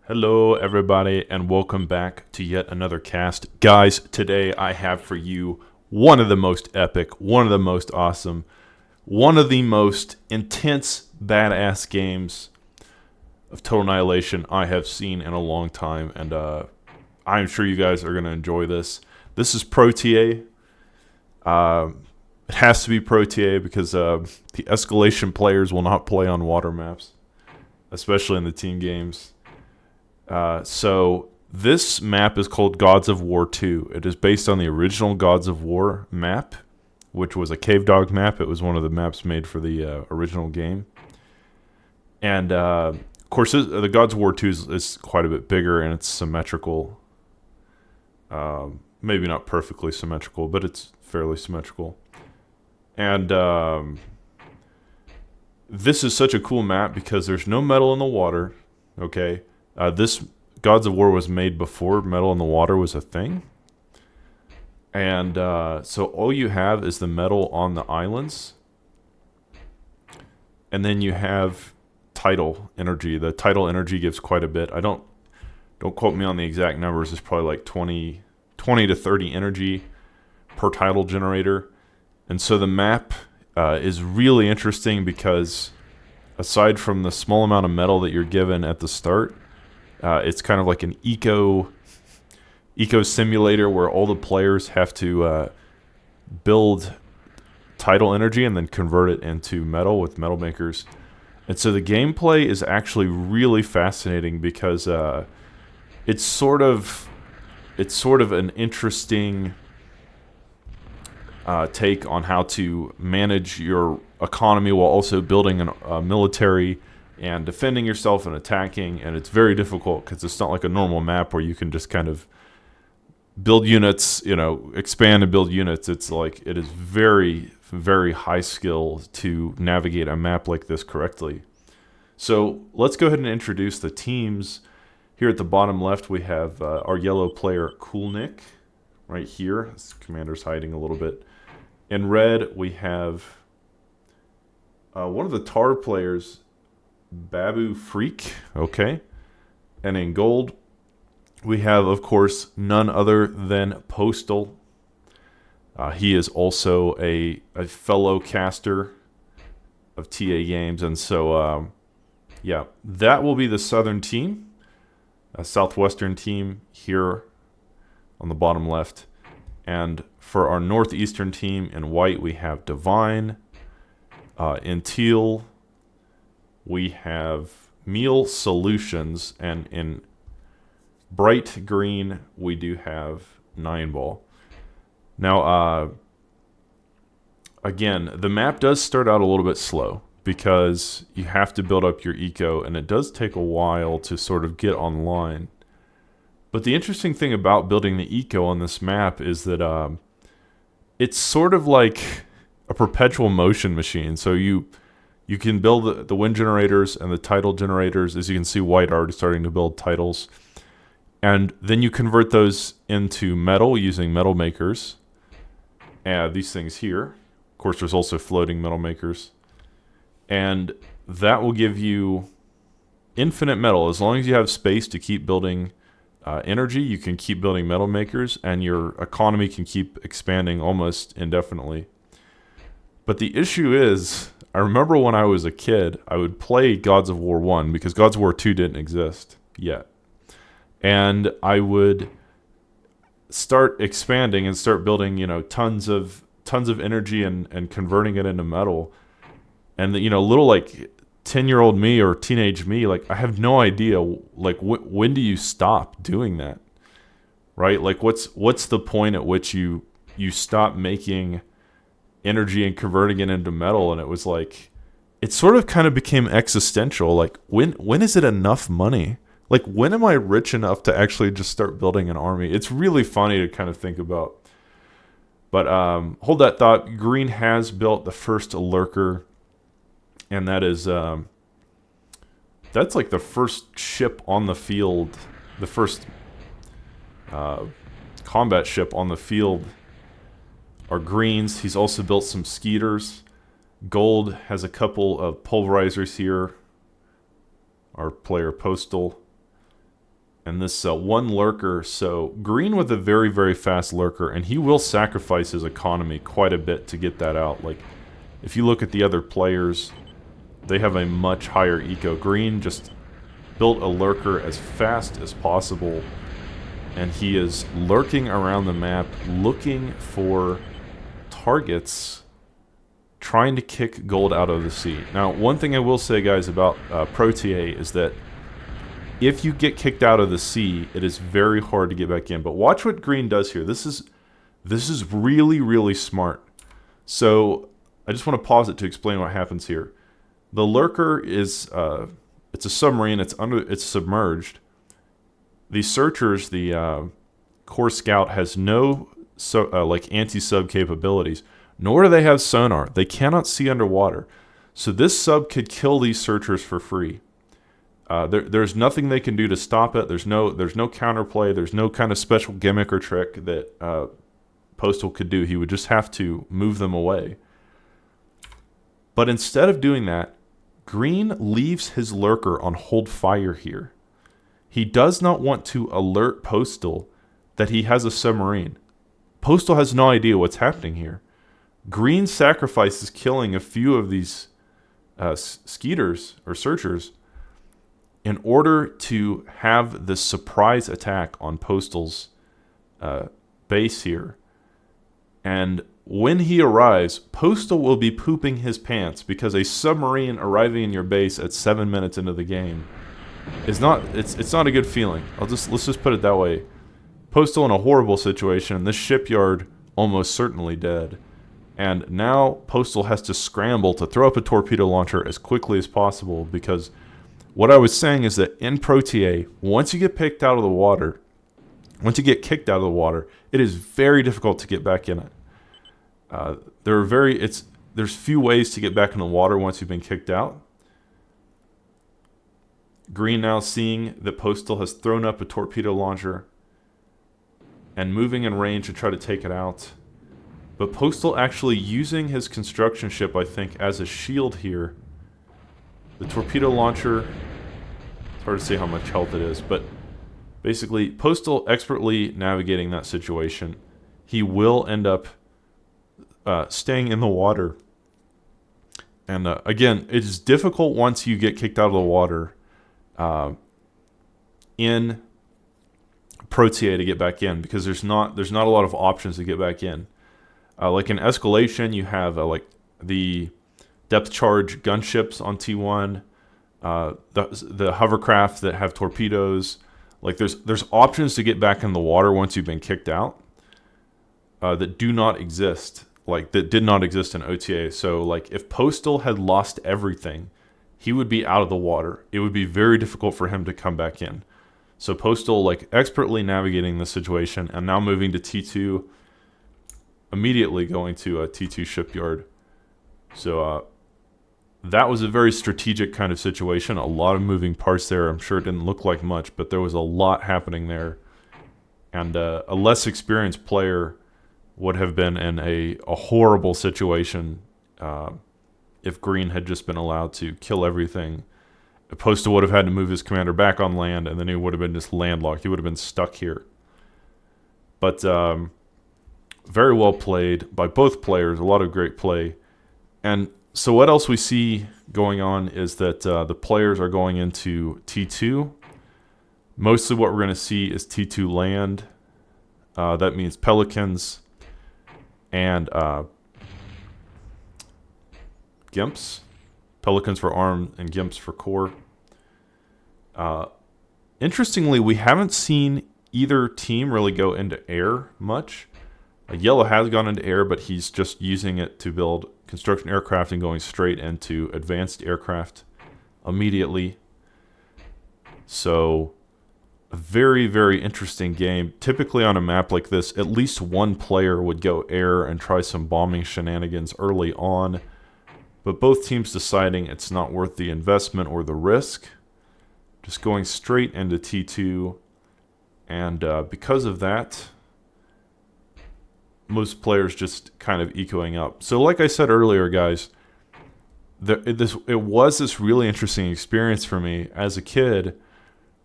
Hello, everybody, and welcome back to yet another cast. Guys, today I have for you one of the most epic, one of the most awesome, one of the most intense, badass games of Total Annihilation I have seen in a long time, and I'm sure you guys are going to enjoy this. This is Protea. It has to be Protea because the escalation players will not play on water maps, especially in the team games. So this map is called Gods of War 2. It is based on the original Gods of War map, which was a cave dog map. It was one of the maps made for the original game. And of course, the Gods of War 2 is quite a bit bigger and it's symmetrical. Maybe not perfectly symmetrical, but it's fairly symmetrical. And this is such a cool map because there's no metal in the water. Okay. This Gods of War was made before metal in the water was a thing. And so all you have is the metal on the islands. And then you have tidal energy. The tidal energy gives quite a bit. Don't quote me on the exact numbers. It's probably like 20 to 30 energy per tidal generator. And so the map is really interesting because aside from the small amount of metal that you're given at the start, it's kind of like an eco simulator where all the players have to build tidal energy and then convert it into metal with metal makers. And so the gameplay is actually really fascinating because it's sort of an interesting take on how to manage your economy while also building a military and defending yourself and attacking. And it's very difficult because it's not like a normal map where you can just kind of build units, expand and build units. It's like it is very, very high skill to navigate a map like this correctly. So let's go ahead and introduce the teams. Here at the bottom left, we have our yellow player, Coolnick, right here. This commander's hiding a little bit. In red, we have one of the tar players, Babu Freak, okay. And in gold, we have, of course, none other than Postal. He is also a fellow caster of TA Games. And so, yeah, that will be the southern team. A southwestern team here on the bottom left. And for our northeastern team in white, we have Divine. In teal, we have Meal Solutions, and in bright green, we do have Nine Ball. Now, again, the map does start out a little bit slow because you have to build up your eco, and it does take a while to sort of get online. But the interesting thing about building the eco on this map is that it's sort of like a perpetual motion machine. So you can build the wind generators and the tidal generators. As you can see, white already starting to build tidals. And then you convert those into metal using metal makers. And these things here. Of course, there's also floating metal makers. And that will give you infinite metal. As long as you have space to keep building energy, you can keep building metal makers, and your economy can keep expanding almost indefinitely. But the issue is, I remember when I was a kid, I would play Gods of War 1 because Gods of War 2 didn't exist yet. And I would start expanding and start building, tons of energy and converting it into metal. And little like 10-year-old me or teenage me, like I have no idea like when do you stop doing that? Right? Like what's the point at which you stop making energy and converting it into metal? And it was like it sort of kind of became existential. Like when is it enough money? Like when am I rich enough to actually just start building an army? It's really funny to kind of think about. But hold that thought. Green has built the first lurker, and that is that's like the first ship on the field, the first combat ship on the field are greens. He's also built some skeeters. Gold has a couple of pulverizers here. Our player Postal. And this one lurker, so green with a very, very fast lurker, and he will sacrifice his economy quite a bit to get that out. Like, if you look at the other players, they have a much higher eco. Green just built a lurker as fast as possible, and he is lurking around the map looking for targets, trying to kick gold out of the sea. Now, one thing I will say, guys, about Protea is that if you get kicked out of the sea, it is very hard to get back in. But watch what green does here. This is really, really smart. So I just want to pause it to explain what happens here. The lurker is it's a submarine. It's submerged. The searchers, the core scout, has no like anti-sub capabilities, nor do they have sonar. They cannot see underwater. So this sub could kill these searchers for free. There's nothing they can do to stop it. There's no counterplay. There's no kind of special gimmick or trick that Postal could do. He would just have to move them away. But instead of doing that, green leaves his lurker on hold fire here. He does not want to alert Postal that he has a submarine. Postal has no idea what's happening here. Green sacrifices killing a few of these skeeters or searchers in order to have this surprise attack on Postal's base here. And when he arrives, Postal will be pooping his pants because a submarine arriving in your base at 7 minutes into the game is not it's not a good feeling. Let's just put it that way. Postal in a horrible situation, this shipyard almost certainly dead. And now Postal has to scramble to throw up a torpedo launcher as quickly as possible, because what I was saying is that in Protea, once you get kicked out of the water, it is very difficult to get back in it. There's few ways to get back in the water once you've been kicked out. Green now seeing that Postal has thrown up a torpedo launcher and moving in range to try to take it out. But Postal actually using his construction ship, I think, as a shield here. The torpedo launcher, it's hard to say how much health it is, but basically Postal expertly navigating that situation. He will end up staying in the water. And again, it is difficult once you get kicked out of the water in Protea to get back in, because there's not a lot of options to get back in. Like in Escalation, you have like the depth charge gunships on T1, the hovercraft that have torpedoes. Like there's options to get back in the water once you've been kicked out that do not exist. Like that did not exist in OTA. So like if Postal had lost everything, he would be out of the water. It would be very difficult for him to come back in. So Postal like expertly navigating the situation and now moving to T2, immediately going to a T2 shipyard. So that was a very strategic kind of situation. A lot of moving parts there. I'm sure it didn't look like much, but there was a lot happening there. And a less experienced player would have been in a horrible situation if Green had just been allowed to kill everything. Postal would have had to move his commander back on land, and then he would have been just landlocked. He would have been stuck here. But very well played by both players. A lot of great play. And so what else we see going on is that the players are going into T2. Mostly what we're going to see is T2 land. That means Pelicans and Gimps. Pelicans for arm and Gimps for core. Interestingly, we haven't seen either team really go into air much. Yellow has gone into air, but he's just using it to build construction aircraft and going straight into advanced aircraft immediately. So a very, very interesting game. Typically on a map like this, at least one player would go air and try some bombing shenanigans early on. But both teams deciding it's not worth the investment or the risk. Just going straight into T2. And because of that, most players just kind of ecoing up. So like I said earlier, guys, it was this really interesting experience for me as a kid,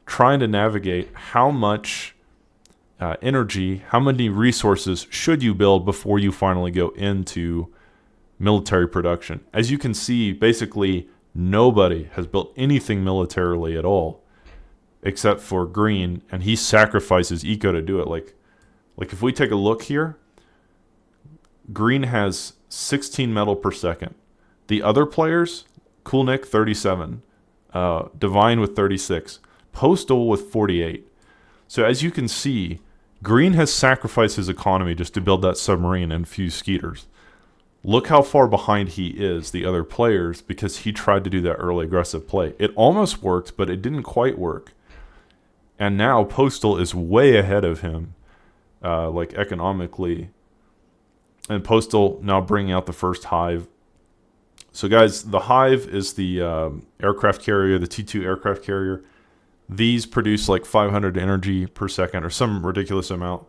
trying to navigate how much energy, how many resources should you build before you finally go into military production. As you can see, basically nobody has built anything militarily at all except for Green, and he sacrifices eco to do it. Like if we take a look here, Green has 16 metal per second. The other players, Coolnick 37, Divine with 36, Postal with 48. So as you can see, Green has sacrificed his economy just to build that submarine and few skeeters. Look how far behind he is, the other players, because he tried to do that early aggressive play. It almost worked, but it didn't quite work. And now Postal is way ahead of him, like economically. And Postal now bringing out the first Hive. So guys, the Hive is the aircraft carrier, the T2 aircraft carrier. These produce like 500 energy per second or some ridiculous amount.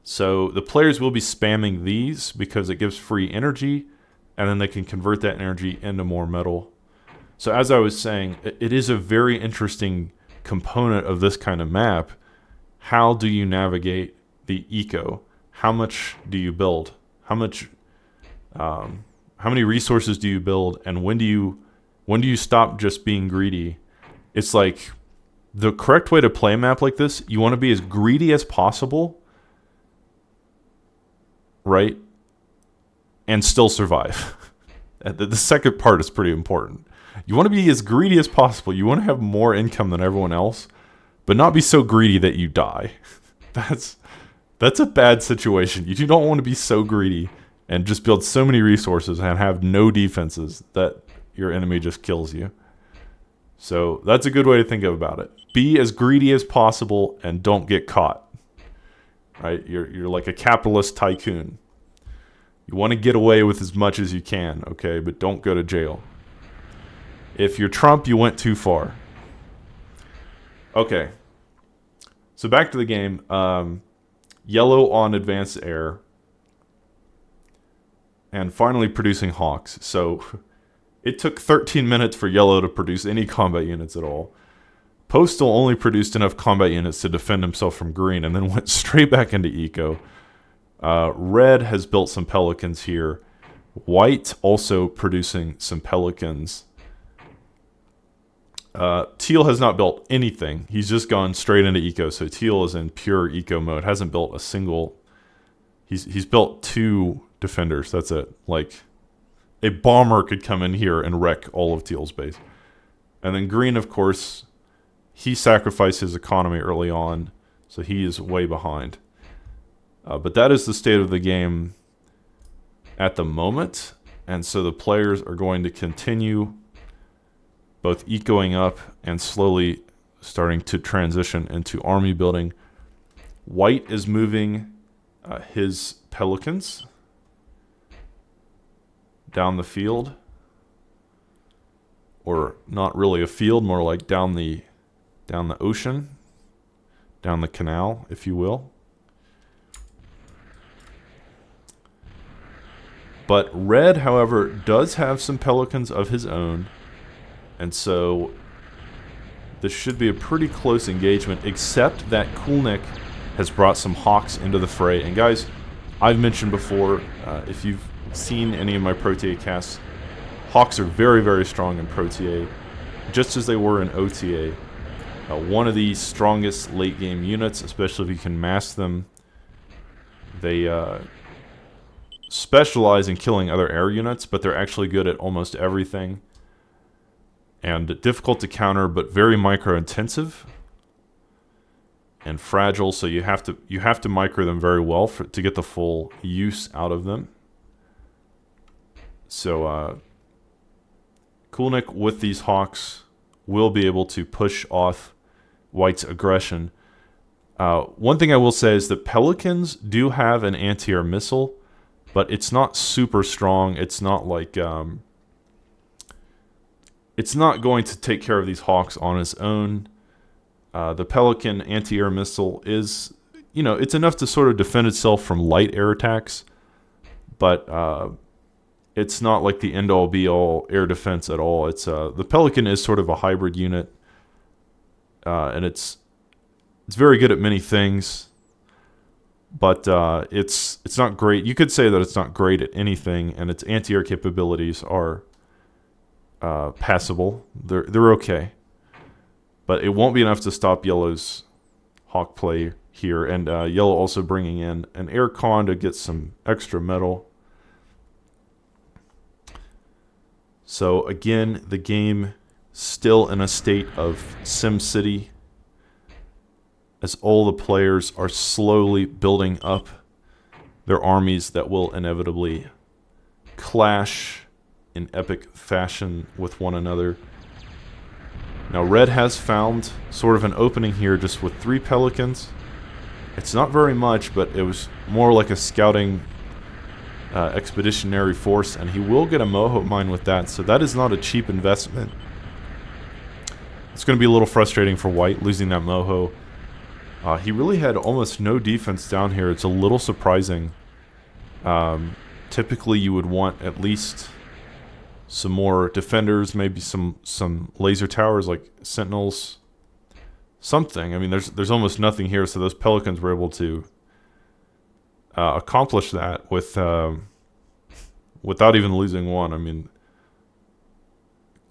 So the players will be spamming these because it gives free energy, and then they can convert that energy into more metal. So as I was saying, it is a very interesting component of this kind of map. How do you navigate the eco? How much do you build? How many resources do you build? And when do you stop just being greedy? It's like the correct way to play a map like this, you want to be as greedy as possible, right? And still survive. The second part is pretty important. You want to be as greedy as possible. You want to have more income than everyone else, but not be so greedy that you die. That's a bad situation. You don't want to be so greedy and just build so many resources and have no defenses that your enemy just kills you. So that's a good way to think about it. Be as greedy as possible and don't get caught. Right? You're like a capitalist tycoon. You want to get away with as much as you can, okay? But don't go to jail. If you're Trump, you went too far. Okay. So back to the game. Yellow on advanced air. And finally producing Hawks. So it took 13 minutes for Yellow to produce any combat units at all. Postal only produced enough combat units to defend himself from Green and then went straight back into eco. Red has built some Pelicans here. White also producing some Pelicans. Teal has not built anything. He's just gone straight into eco. So Teal is in pure eco mode. Hasn't built a single. He's built 2 defenders. That's it. Like a bomber could come in here and wreck all of Teal's base. And then Green, of course, he sacrificed his economy early on, so he is way behind. But that is the state of the game at the moment, and so the players are going to continue both ecoing up and slowly starting to transition into army building. White is moving his Pelicans down the field, or not really a field, more like down the ocean, down the canal, if you will. But Red, however, does have some Pelicans of his own, and so this should be a pretty close engagement, except that Coolnick has brought some Hawks into the fray. And guys, I've mentioned before, if you've seen any of my Protea casts, Hawks are very, very strong in Protea, just as they were in OTA. One of the strongest late game units, especially if you can mask them. They specialize in killing other air units, but they're actually good at almost everything. And difficult to counter, but very micro intensive and fragile. So you have to micro them very well to get the full use out of them. So Coolnick with these Hawks will be able to push off White's aggression. One thing I will say is that Pelicans do have an anti-air missile, but it's not super strong. It's not like it's not going to take care of these Hawks on its own. The Pelican anti-air missile is, it's enough to sort of defend itself from light air attacks, but it's not like the end-all, be-all air defense at all. It's the Pelican is sort of a hybrid unit. and it's very good at many things, but it's not great. You could say that it's not great at anything, and its anti-air capabilities are passable. They're okay, but it won't be enough to stop Yellow's Hawk play here, and Yellow also bringing in an air con to get some extra metal. So again, the game still in a state of SimCity, as all the players are slowly building up their armies that will inevitably clash in epic fashion with one another. Now Red has found sort of an opening here just with 3 Pelicans. It's not very much, but it was more like a scouting expeditionary force, and he will get a Moho mine with that, so that is not a cheap investment. It's going to be a little frustrating for White losing that Moho. He really had almost no defense down here. It's a little surprising. Typically you would want at least some more defenders, maybe some laser towers like sentinels, something. I mean, there's almost nothing here, so those Pelicans were able to accomplish that with without even losing one. I mean,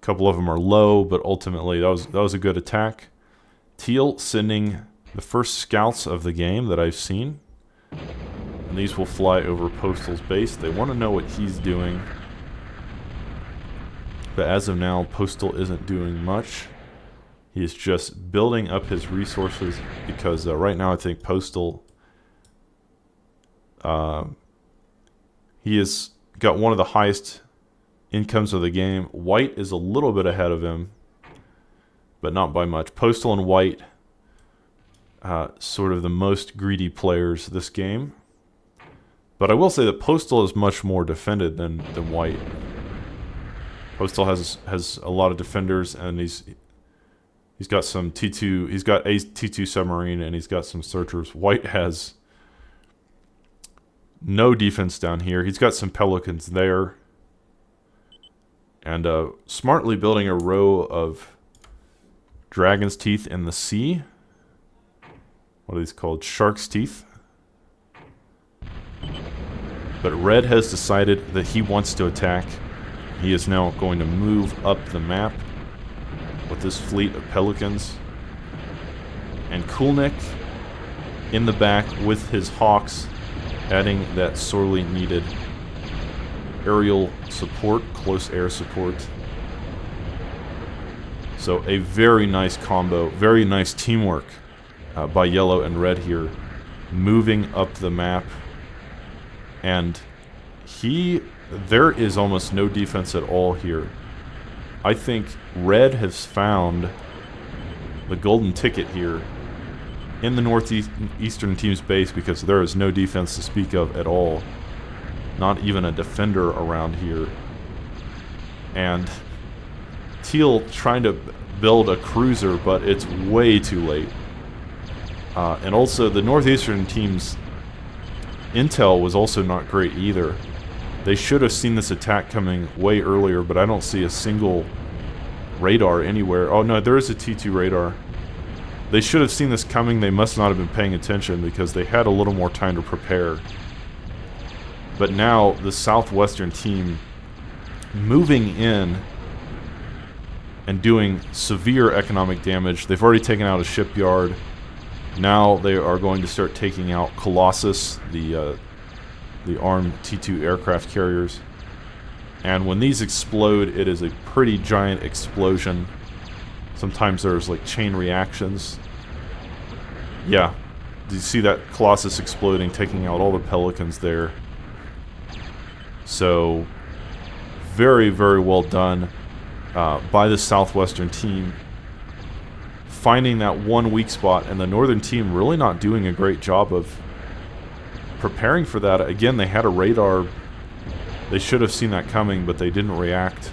a couple of them are low, but ultimately that was a good attack. Teal sending the first scouts of the game that I've seen, and these will fly over Postal's base. They want to know what he's doing, but as of now, Postal isn't doing much. He is just building up his resources because right now I think Postal, he has got one of the highest incomes of the game. White is a little bit ahead of him, but not by much. Postal and White, sort of the most greedy players this game. But I will say that Postal is much more defended than White. Postal has a lot of defenders, and he's got some T2. He's got a T2 submarine, and he's got some searchers. White has no defense down here. He's got some Pelicans there, and smartly building a row of Dragon's Teeth in the sea. What are these called? Shark's Teeth. But Red has decided that he wants to attack. He is now going to move up the map with this fleet of Pelicans. And Kulnik in the back with his Hawks, adding that sorely needed aerial support, close air support. So a very nice combo, very nice teamwork by Yellow and Red here, moving up the map. And there is almost no defense at all here. I think Red has found the golden ticket here in the northeastern team's base, because there is no defense to speak of at all. Not even a defender around here. And Teal trying to build a cruiser, but it's way too late. And also the northeastern team's intel was also not great either. They should have seen this attack coming way earlier, but I don't see a single radar anywhere. Oh no, there is a T2 radar. They should have seen this coming. They must not have been paying attention because they had a little more time to prepare. But now the southwestern team moving in and doing severe economic damage. They've already taken out a shipyard. Now they are going to start taking out Colossus, the armed T2 aircraft carriers. And when these explode, it is a pretty giant explosion. Sometimes there's like chain reactions. Yeah, do you see that Colossus exploding, taking out all the Pelicans there? So, very, very well done by the southwestern team, finding that one weak spot, and the northern team really not doing a great job of preparing for that. Again, they had a radar. They should have seen that coming, but they didn't react.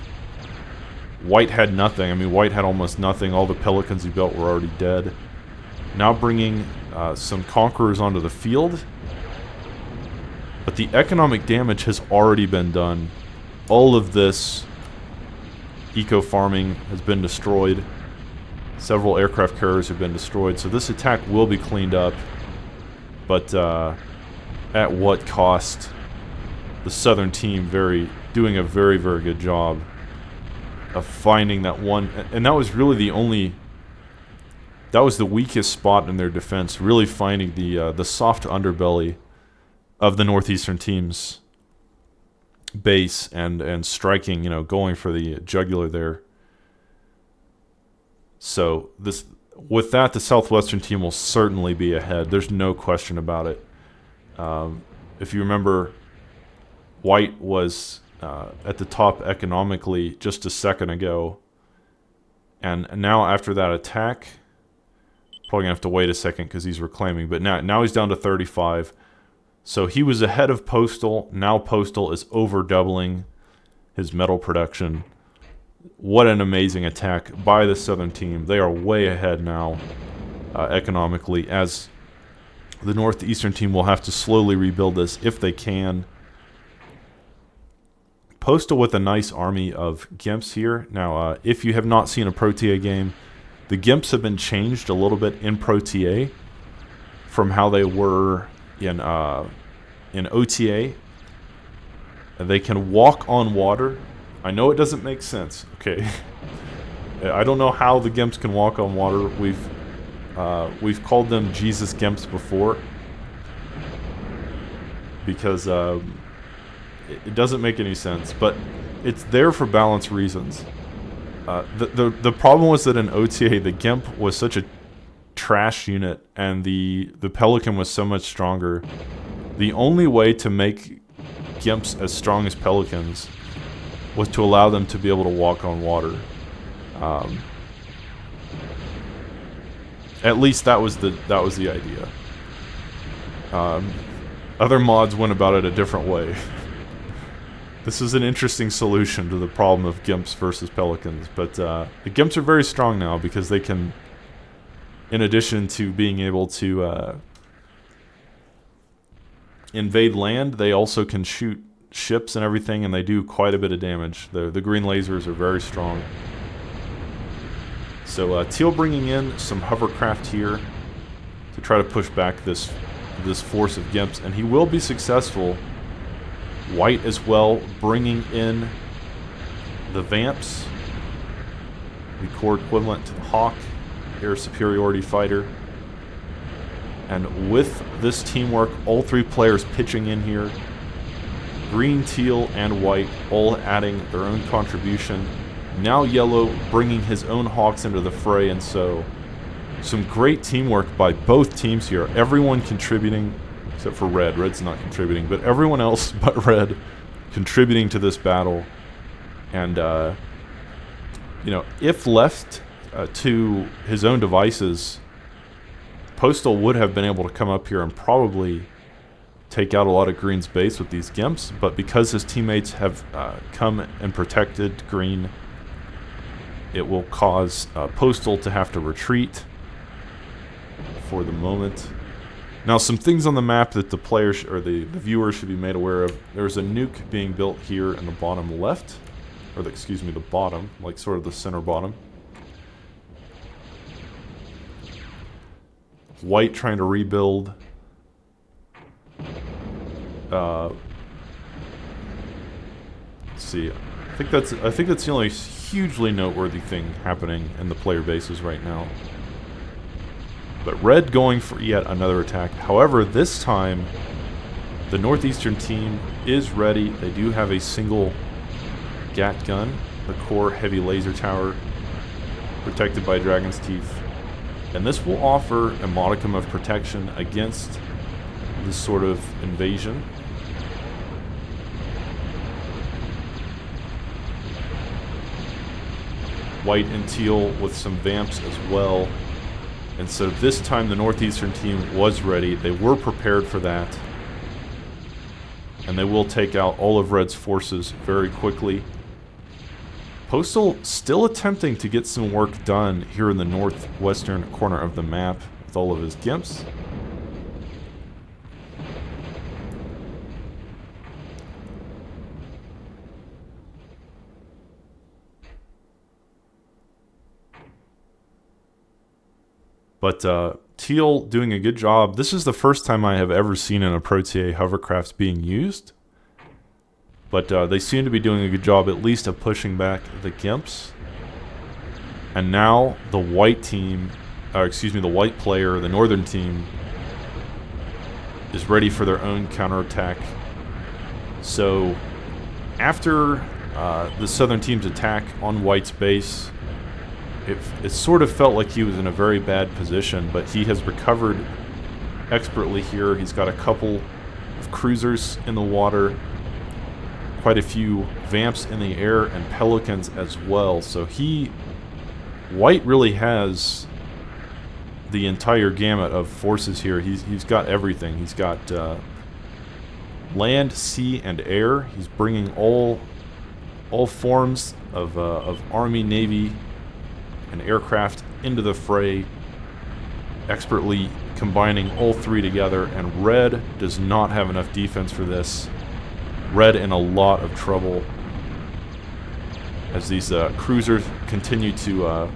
White had nothing. I mean, White had almost nothing. All the Pelicans he built were already dead. Now bringing some Conquerors onto the field. But the economic damage has already been done. All of this eco-farming has been destroyed. Several aircraft carriers have been destroyed, so this attack will be cleaned up. But at what cost? The southern team doing a very, very good job of finding that one, and that was really that was the weakest spot in their defense, really finding the soft underbelly of the northeastern team's base and striking, going for the jugular there. So with that, the southwestern team will certainly be ahead. There's no question about it. If you remember, White was at the top economically just a second ago. And now after that attack, probably going to have to wait a second because he's reclaiming. But now he's down to 35. So he was ahead of Postal. Now Postal is over doubling his metal production. What an amazing attack by the southern team. They are way ahead now economically, as the northeastern team will have to slowly rebuild this if they can. Postal with a nice army of Gimps here. Now, if you have not seen a Protea game, the Gimps have been changed a little bit in Protea from how they were in OTA. They can walk on water. I know it doesn't make sense. Okay, I don't know how the Gimps can walk on water. We've called them Jesus Gimps before because it doesn't make any sense, but it's there for balance reasons. The problem was that in OTA, the Gimp was such a trash unit, and the Pelican was so much stronger. The only way to make Gimps as strong as Pelicans was to allow them to be able to walk on water. At least that was the idea. Other mods went about it a different way. This is an interesting solution to the problem of Gimps versus Pelicans, but the Gimps are very strong now because they can, in addition to being able to invade land, they also can shoot ships and everything, and they do quite a bit of damage. The green lasers are very strong. So Teal bringing in some hovercraft here to try to push back this force of Gimps, and he will be successful. White as well, bringing in the Vamps, the core equivalent to the Hawk, air superiority fighter. And with this teamwork, all three players pitching in here, green, teal, and white all adding their own contribution. Now yellow bringing his own Hawks into the fray, and so some great teamwork by both teams here. Everyone contributing, except for red. Red's not contributing, but everyone else but red contributing to this battle. And, if left to his own devices, Postal would have been able to come up here and probably take out a lot of Green's base with these Gimps, but because his teammates have come and protected Green, it will cause Postal to have to retreat for the moment. Now, some things on the map that the players or the viewers should be made aware of. There's a nuke being built here in the bottom left, or the bottom, like sort of the center bottom. White trying to rebuild. Let's see. I think that's the only hugely noteworthy thing happening in the player bases right now. But red going for yet another attack. However, this time the northeastern team is ready. They do have a single GAT gun, the core heavy laser tower, protected by Dragon's Teeth. And this will offer a modicum of protection against this sort of invasion. White and teal with some Vamps as well. And so this time the northeastern team was ready. They were prepared for that. And they will take out all of Red's forces very quickly. Postal still attempting to get some work done here in the northwestern corner of the map with all of his Gimps. But Teal doing a good job. This is the first time I have ever seen in a Protea hovercraft being used. But they seem to be doing a good job, at least, of pushing back the Gimps. And now the white team, the white player, the northern team, is ready for their own counterattack. So after the southern team's attack on white's base, it sort of felt like he was in a very bad position, but he has recovered expertly here. He's got a couple of cruisers in the water, quite a few Vamps in the air, and Pelicans as well. So white really has the entire gamut of forces here. He's got everything. He's got land, sea, and air. He's bringing all forms of Army, Navy, and aircraft into the fray, expertly combining all three together, and red does not have enough defense for this. Red in a lot of trouble as these cruisers continue to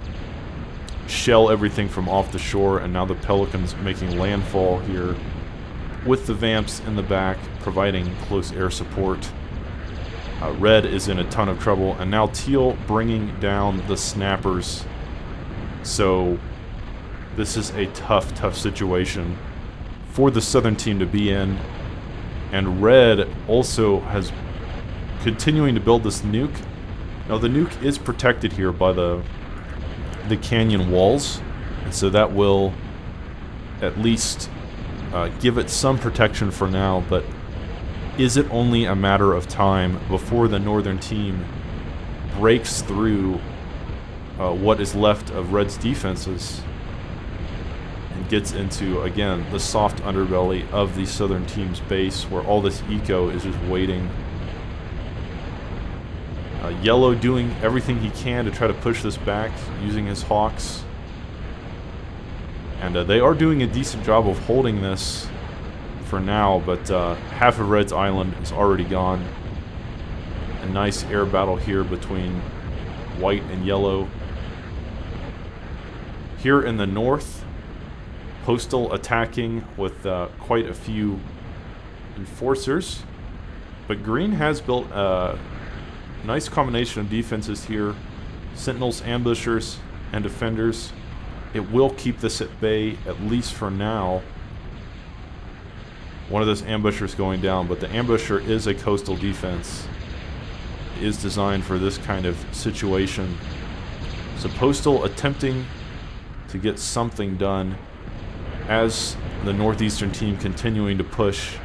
shell everything from off the shore, and now the Pelicans making landfall here with the Vamps in the back providing close air support. Red is in a ton of trouble, and now Teal bringing down the snappers. So this is a tough situation for the southern team to be in. And red also has continuing to build this nuke. Now the nuke is protected here by the canyon walls, and so that will at least give it some protection for now. But is it only a matter of time before the northern team breaks through what is left of red's defenses and gets into, again, the soft underbelly of the southern team's base, where all this eco is just waiting? Yellow doing everything he can to try to push this back using his Hawks. And they are doing a decent job of holding this for now, but half of red's island is already gone. A nice air battle here between white and yellow. Here in the north, Postal attacking with quite a few enforcers, but green has built a nice combination of defenses here. Sentinels, ambushers, and defenders. It will keep this at bay, at least for now. One of those ambushers going down, but the ambusher is a coastal defense. It is designed for this kind of situation. So Postal attempting to get something done as the northeastern team continuing to push,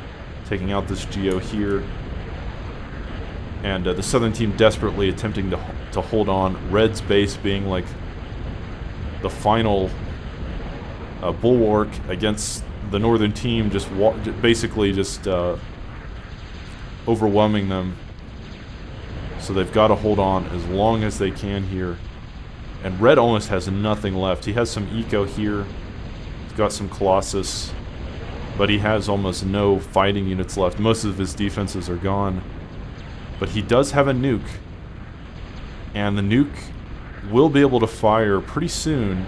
taking out this geo here. And the southern team desperately attempting to hold on. Red's base being like the final bulwark against the northern team, just basically overwhelming them. So they've got to hold on as long as they can here. And red almost has nothing left. He has some eco here. He's got some Colossus, but he has almost no fighting units left. Most of his defenses are gone. But he does have a nuke, and the nuke will be able to fire pretty soon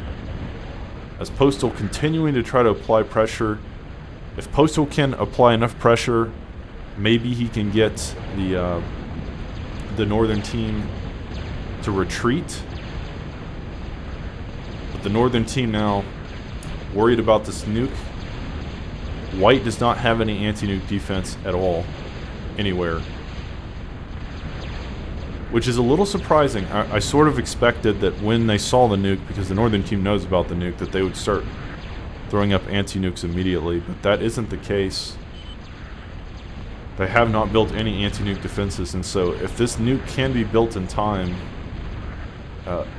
as Postal continuing to try to apply pressure. If Postal can apply enough pressure, maybe he can get the northern team to retreat. But the northern team now worried about this nuke. White does not have any anti-nuke defense at all, anywhere. Which is a little surprising. I sort of expected that when they saw the nuke, because the northern team knows about the nuke, that they would start throwing up anti-nukes immediately, but that isn't the case. They have not built any anti-nuke defenses, and so if this nuke can be built in time,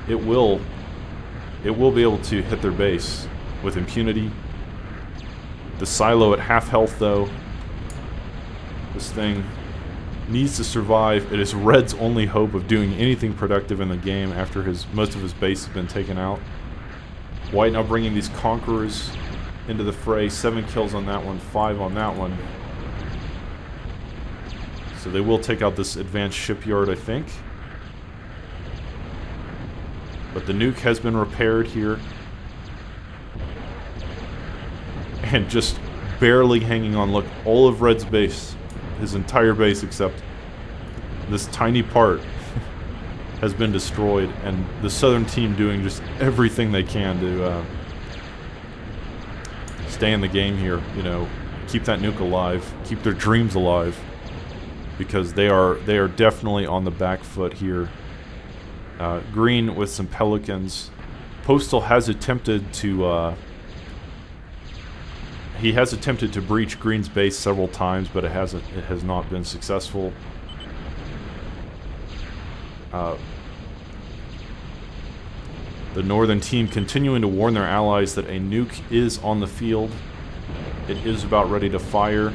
it will be able to hit their base with impunity. The silo at half health, though. This thing needs to survive. It is red's only hope of doing anything productive in the game after most of his base has been taken out. White now bringing these Conquerors into the fray. 7 kills on that one, 5 on that one. So they will take out this advanced shipyard, I think. But the nuke has been repaired here. and just barely hanging on. Look, all of Red's base, his entire base except this tiny part has been destroyed, and the Southern team doing just everything they can to stay in the game here, you know, keep that nuke alive, keep their dreams alive, because they are definitely on the back foot here. Green with some Pelicans. Postal has attempted to breach Green's base several times, but it has not been successful. The Northern team continuing to warn their allies that a nuke is on the field. It is about ready to fire.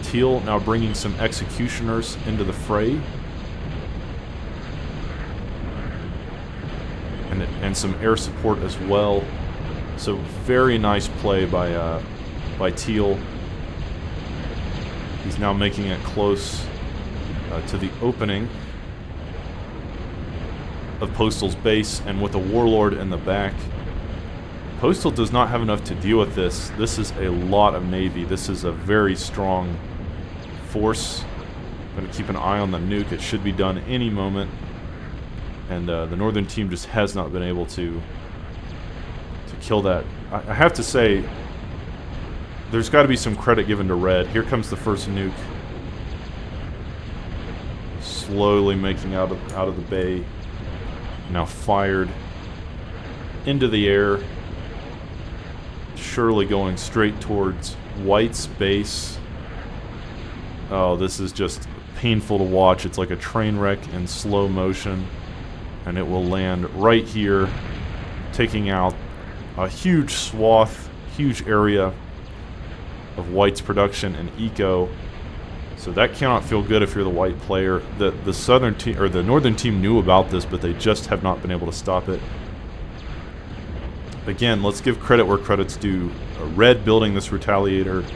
Teal now bringing some executioners into the fray. And some air support as well. So very nice play by Teal. He's now making it close to the opening of Postal's base, and with a Warlord in the back. Postal does not have enough to deal with this. This is a lot of Navy. This is a very strong force. I'm going to keep an eye on the nuke. It should be done any moment. And the Northern team just has not been able to kill that. I have to say, there's got to be some credit given to Red. Here comes the first nuke. Slowly making out of the bay. Now fired into the air. Surely going straight towards White's base. Oh, this is just painful to watch. It's like a train wreck in slow motion. And it will land right here, taking out a huge swath, huge area of White's production and eco. So that cannot feel good if you're the White player. The Southern team or the Northern team knew about this, but they just have not been able to stop it. Again, let's give credit where credit's due. Red building this Retaliator,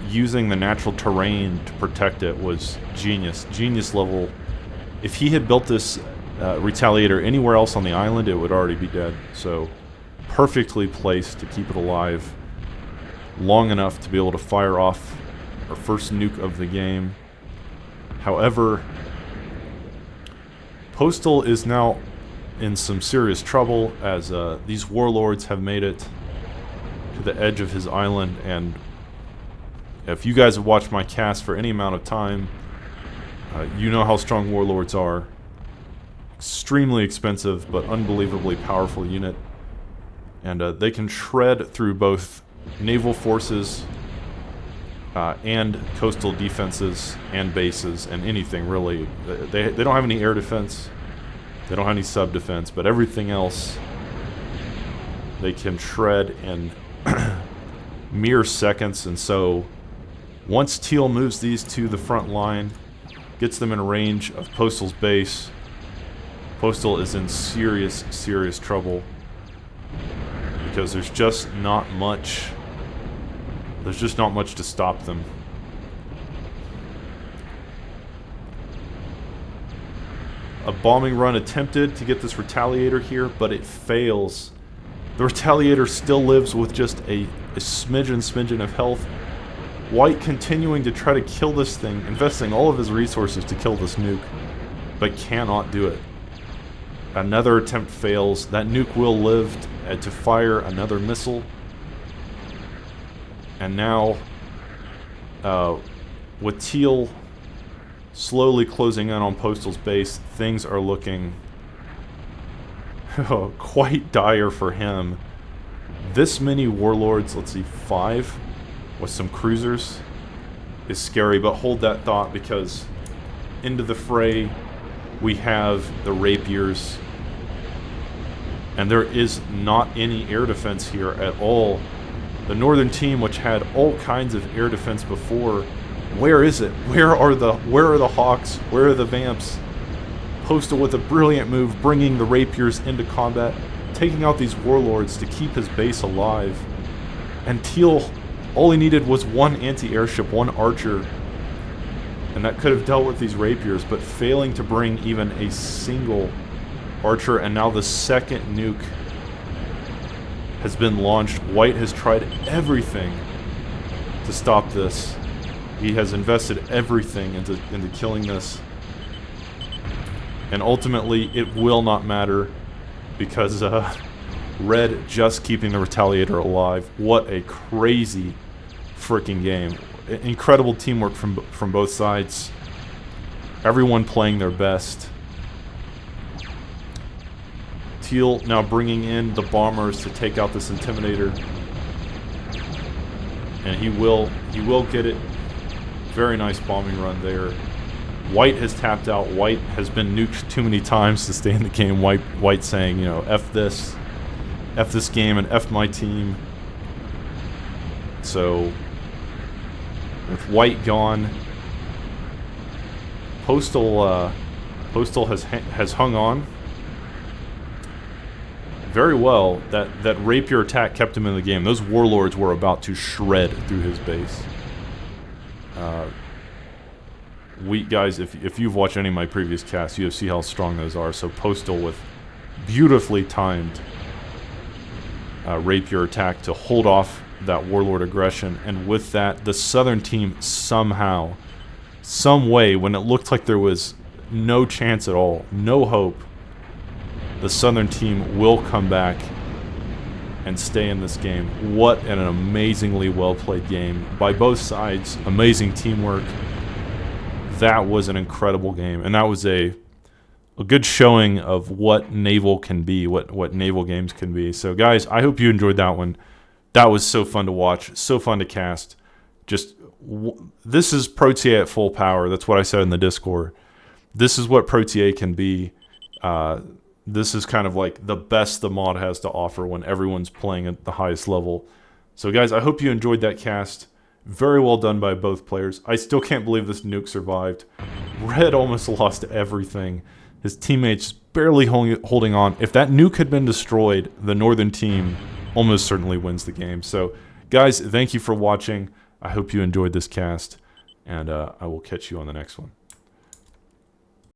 using the natural terrain to protect it, was genius. Genius level. If he had built this Retaliator anywhere else on the island, it would already be dead. So perfectly placed to keep it alive long enough to be able to fire off our first nuke of the game. However, Postal is now in some serious trouble as these warlords have made it to the edge of his island, and if you guys have watched my cast for any amount of time, you know how strong warlords are. Extremely expensive, but unbelievably powerful unit. And they can shred through both naval forces and coastal defenses and bases and anything, really. They don't have any air defense. They don't have any sub defense, but everything else they can shred in mere seconds. And so once Teal moves these to the front line, gets them in range of Postal's base, Postal is in serious, serious trouble, because there's just not much to stop them. A bombing run attempted to get this Retaliator here, but it fails. The Retaliator still lives with just a smidgen of health. White continuing to try to kill this thing, investing all of his resources to kill this nuke, but cannot do it. Another attempt fails. That nuke will live to fire another missile. And now, with Teal slowly closing in on Postal's base, things are looking quite dire for him. This many warlords, let's see, 5 with some cruisers, is scary, but hold that thought, because into the fray we have the Rapiers, and there is not any air defense here at all. The Northern team, which had all kinds of air defense before, where is it? Where are the Hawks? Where are the Vamps? Postal with a brilliant move, bringing the Rapiers into combat, taking out these warlords to keep his base alive. And Teal, all he needed was one anti-airship, one archer, and that could have dealt with these Rapiers, but failing to bring even a single archer, and now the second nuke has been launched. White has tried everything to stop this. He has invested everything into killing this. And ultimately, it will not matter because Red just keeping the Retaliator alive. What a crazy freaking game. Incredible teamwork from both sides. Everyone playing their best. Teal now bringing in the bombers to take out this Intimidator. And he will get it. Very nice bombing run there. White has tapped out. White has been nuked too many times to stay in the game. White saying, you know, F this game and F my team. So, with White gone, Postal has hung on very well. That rapier attack kept him in the game. Those warlords were about to shred through his base. Guys, if you've watched any of my previous casts, you have seen how strong those are. So Postal with beautifully timed rapier attack to hold off that warlord aggression, and with that, the Southern team somehow, some way, when it looked like there was no chance at all, no hope, the Southern team will come back and stay in this game. What an amazingly well-played game by both sides. Amazing teamwork. That was an incredible game, and that was a good showing of what naval can be, what naval games can be. So guys, I hope you enjoyed that one. That was so fun to watch, so fun to cast. Just this is Protea at full power. That's what I said in the Discord. This is what Protea can be. This is kind of like the best the mod has to offer when everyone's playing at the highest level. So guys, I hope you enjoyed that cast. Very well done by both players. I still can't believe this nuke survived. Red almost lost everything. His teammates barely holding on. If that nuke had been destroyed, the Northern team almost certainly wins the game. So guys, thank you for watching. I hope you enjoyed this cast, and I will catch you on the next one.